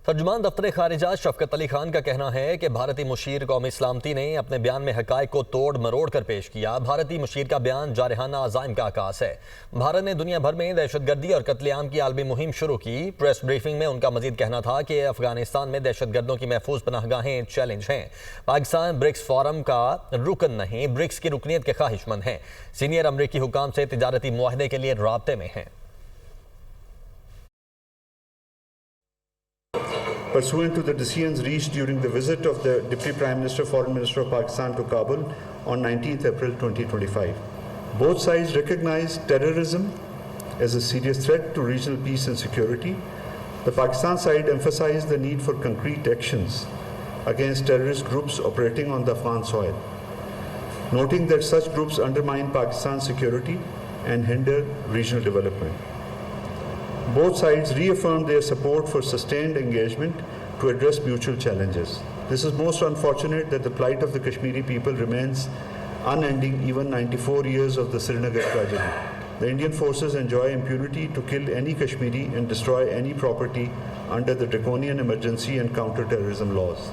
तर्जुमान दफ्तर खारिजा शफकत अली खान का कहना है कि भारतीय मुशीर कौमी सलामती ने अपने बयान में हकायक को तोड़ मरोड़ कर पेश किया। भारतीय मुशीर का बयान जारहाना अज़ाइम का आकाश है। भारत ने दुनिया भर में दहशतगर्दी और कत्लेआम की आलमी मुहिम शुरू की। प्रेस ब्रीफिंग में उनका मजीद कहना था कि अफगानिस्तान में दहशतगर्दों की महफूज पनाहगाहें चैलेंज हैं। पाकिस्तान ब्रिक्स फोरम का रुकन नहीं, ब्रिक्स की रुकनीत के ख्वाहिशमंद हैं। सीनियर अमरीकी हुकाम से तिजारती मुआहदे के लिए राब्ते में हैं। Pursuant to the decisions reached during the visit of the Deputy Prime Minister, Foreign Minister of Pakistan to Kabul on 19th April 2025. Both sides recognize terrorism as a serious threat to regional peace and security. The Pakistan side emphasized the need for concrete actions against terrorist groups operating on the Afghan soil, noting that such groups undermine Pakistan's security and hinder regional development. Both sides reaffirmed their support for sustained engagement to address mutual challenges. This is most unfortunate that the plight of the Kashmiri people remains unending even 94 years of the Srinagar tragedy. The Indian forces enjoy impunity to kill any Kashmiri and destroy any property under the draconian emergency and counter-terrorism laws.